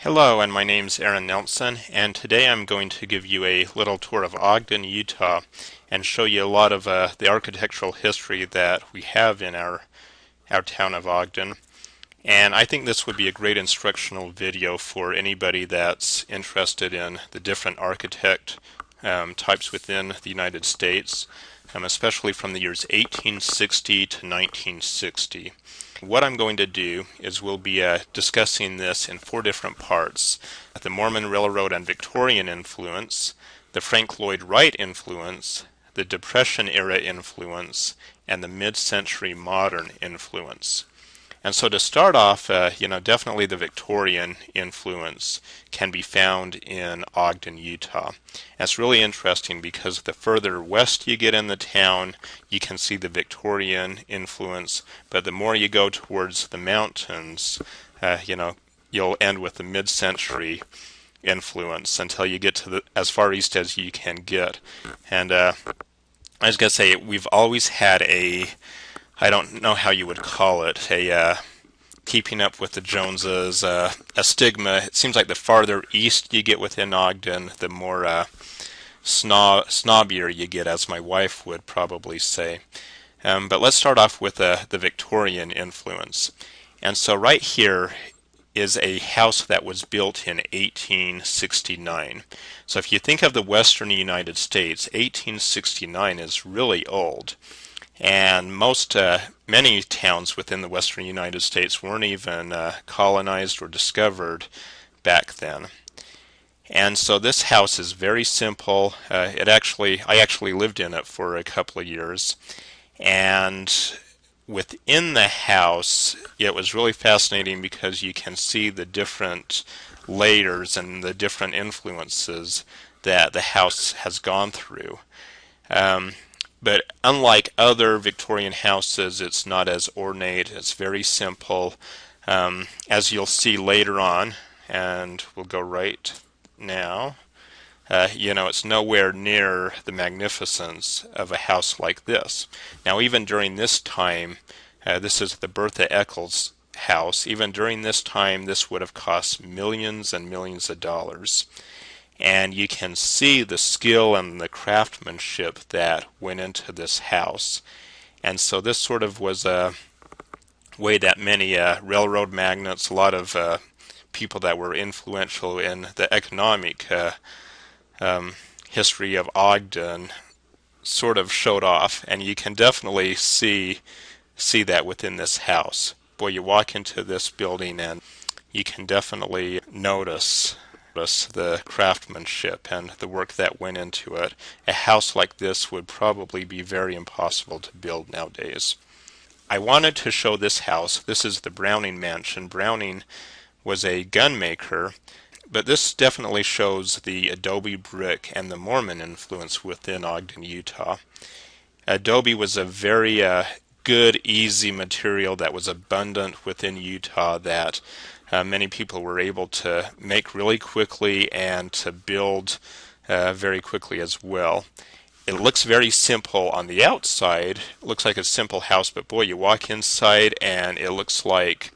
Hello, and my name's Aaron Nelson, and today I'm going to give you a little tour of Ogden, Utah, and show you a lot of the architectural history that we have in our town of Ogden. And I think this would be a great instructional video for anybody that's interested in the different architect types within the United States, especially from the years 1860 to 1960. What I'm going to do is we'll be discussing this in four different parts: the Mormon Railroad and Victorian influence, the Frank Lloyd Wright influence, the Depression era influence, and the mid-century modern influence. And so to start off, definitely the Victorian influence can be found in Ogden, Utah. And it's really interesting because the further west you get in the town, you can see the Victorian influence, but the more you go towards the mountains, you'll end with the mid-century influence until you get to as far east as you can get. And I was going to say, we've always had I don't know how you would call it, keeping up with the Joneses, a stigma. It seems like the farther east you get within Ogden, the more snobbier you get, as my wife would probably say. But let's start off with the Victorian influence. And so right here is a house that was built in 1869. So if you think of the western United States, 1869 is really old. And many towns within the western United States weren't even colonized or discovered back then. And so this house is very simple. I actually lived in it for a couple of years. And within the house, it was really fascinating because you can see the different layers and the different influences that the house has gone through. But unlike other Victorian houses, it's not as ornate. It's very simple. As you'll see later on, and we'll go right now, it's nowhere near the magnificence of a house like this. Now, even during this time, this is the Bertha Eccles house. Even during this time, this would have cost millions and millions of dollars. And you can see the skill and the craftsmanship that went into this house. And so this sort of was a way that many railroad magnates, a lot of people that were influential in the economic history of Ogden sort of showed off. And you can definitely see that within this house. Boy, you walk into this building and you can definitely notice the craftsmanship and the work that went into it. A house like this would probably be very impossible to build nowadays. I wanted to show this house. This is the Browning Mansion. Browning was a gun maker, but this definitely shows the adobe brick and the Mormon influence within Ogden, Utah. Adobe was a very good, easy material that was abundant within Utah that many people were able to make really quickly and to build very quickly as well. It looks very simple on the outside. It looks like a simple house, but boy, you walk inside and it looks like,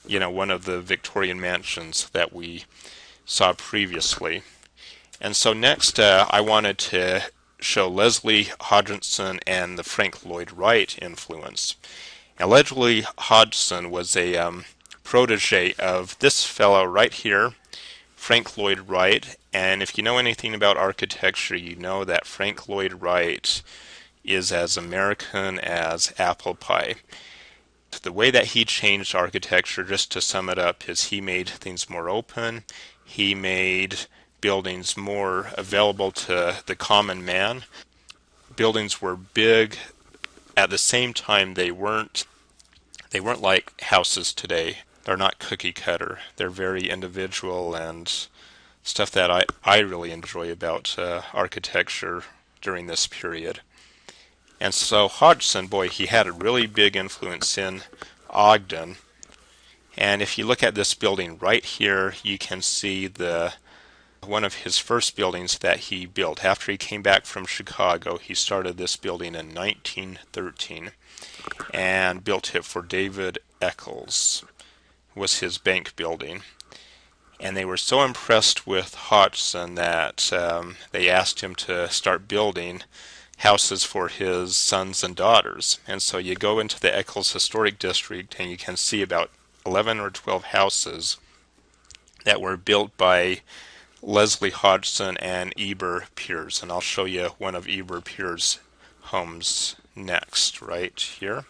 one of the Victorian mansions that we saw previously. And so next, I wanted to show Leslie Hodgson and the Frank Lloyd Wright influence. Now, Leslie Hodgson was a protege of this fellow right here, Frank Lloyd Wright. And if you know anything about architecture, you know that Frank Lloyd Wright is as American as apple pie. The way that he changed architecture, just to sum it up, is he made things more open. He made buildings more available to the common man. Buildings were big. At the same time, they weren't like houses today. They're not cookie cutter. They're very individual and stuff that I really enjoy about architecture during this period. And so Hodgson, boy, he had a really big influence in Ogden. And if you look at this building right here, you can see one of his first buildings that he built. After he came back from Chicago, he started this building in 1913 and built it for David Eccles. Was his bank building. And they were so impressed with Hodgson that they asked him to start building houses for his sons and daughters. And so you go into the Eccles Historic District and you can see about 11 or 12 houses that were built by Leslie Hodgson and Eber Piers. And I'll show you one of Eber Piers' homes next, right here.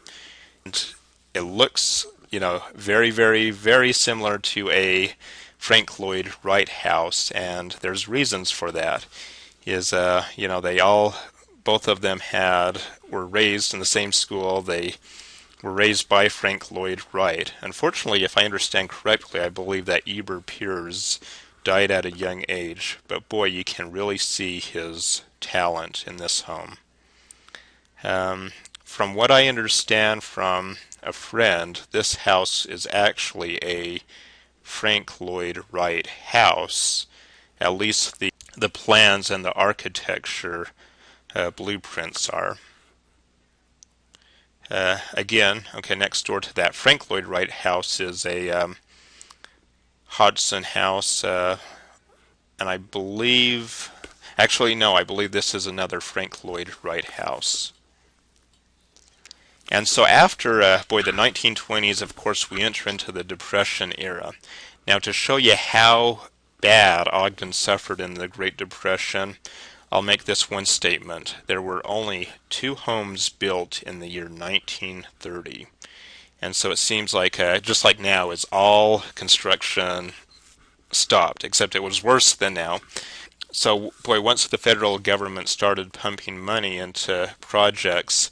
And it looks, very, very, very similar to a Frank Lloyd Wright house, and there's reasons for that. Both of them were raised in the same school. They were raised by Frank Lloyd Wright. Unfortunately, if I understand correctly, I believe that Eber Piers died at a young age, but boy, you can really see his talent in this home. From what I understand from a friend, this house is actually a Frank Lloyd Wright house. At least the plans and the architecture blueprints are. Again, okay, next door to that Frank Lloyd Wright house is a Hodgson house, and I believe, actually no, I believe this is another Frank Lloyd Wright house. And so after, the 1920s, of course, we enter into the Depression era. Now, to show you how bad Ogden suffered in the Great Depression, I'll make this one statement. There were only 2 homes built in the year 1930. And so it seems like, just like now, is all construction stopped, except it was worse than now. So, once the federal government started pumping money into projects,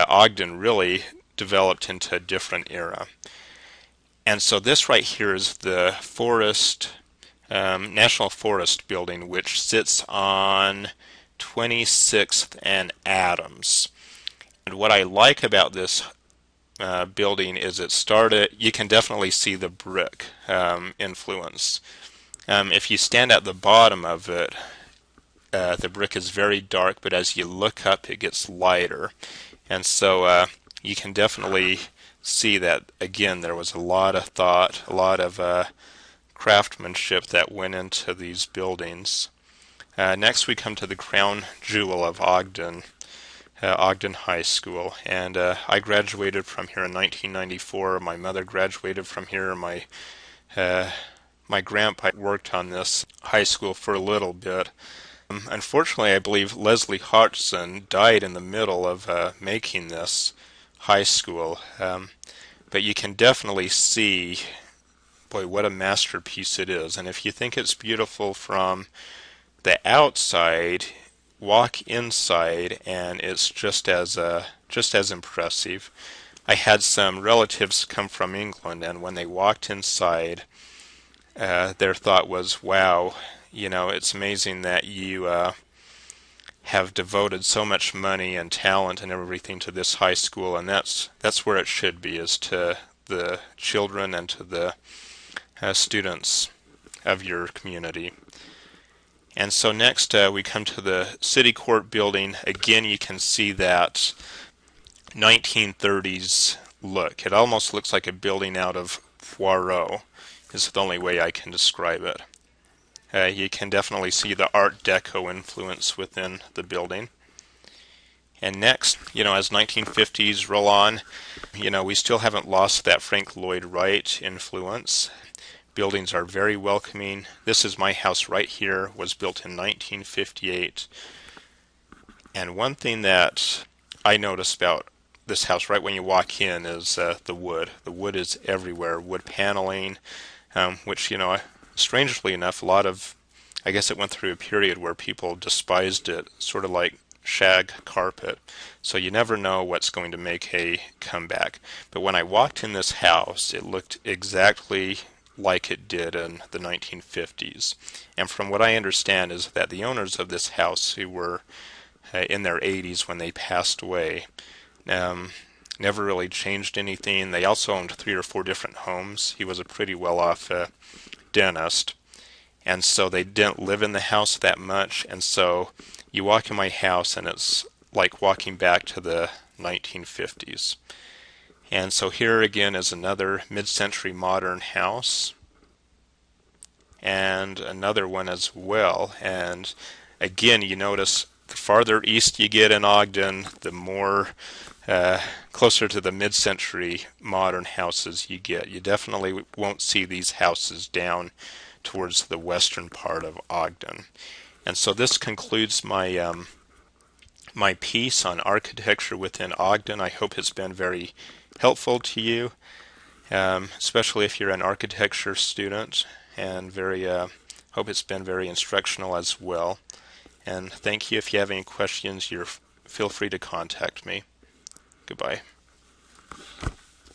Ogden really developed into a different era. And so this right here is the National Forest building, which sits on 26th and Adams. And what I like about this building is you can definitely see the brick influence. If you stand at the bottom of it, the brick is very dark, but as you look up, it gets lighter. And so you can definitely see that, again, there was a lot of thought, a lot of craftsmanship that went into these buildings. Next we come to the crown jewel of Ogden, Ogden High School. And I graduated from here in 1994. My mother graduated from here. My grandpa worked on this high school for a little bit. Unfortunately, I believe Leslie Hodgson died in the middle of making this high school. But you can definitely see, what a masterpiece it is. And if you think it's beautiful from the outside, walk inside, and it's just as impressive. I had some relatives come from England, and when they walked inside, their thought was, wow, it's amazing that you have devoted so much money and talent and everything to this high school, and that's where it should be, is to the children and to the students of your community. And so next we come to the City Court building. Again, you can see that 1930s look. It almost looks like a building out of Poirot, is the only way I can describe it. You can definitely see the Art Deco influence within the building. And next, as 1950s roll on, we still haven't lost that Frank Lloyd Wright influence. Buildings are very welcoming. This is my house right here, was built in 1958. And one thing that I noticed about this house right when you walk in is the wood. The wood is everywhere. Wood paneling, which, strangely enough, I guess it went through a period where people despised it, sort of like shag carpet. So you never know what's going to make a comeback. But when I walked in this house, it looked exactly like it did in the 1950s. And from what I understand is that the owners of this house, who were in their 80s when they passed away, never really changed anything. They also owned 3 or 4 different homes. He was a pretty well-off dentist, and so they didn't live in the house that much. And so you walk in my house and it's like walking back to the 1950s. And so here again is another mid-century modern house. and another one as well. And again, you notice the farther east you get in Ogden, the more closer to the mid-century modern houses you get. You definitely won't see these houses down towards the western part of Ogden. And so this concludes my piece on architecture within Ogden. I hope it's been very helpful to you, especially if you're an architecture student, and very hope it's been very instructional as well. And thank you. If you have any questions, feel free to contact me. Goodbye.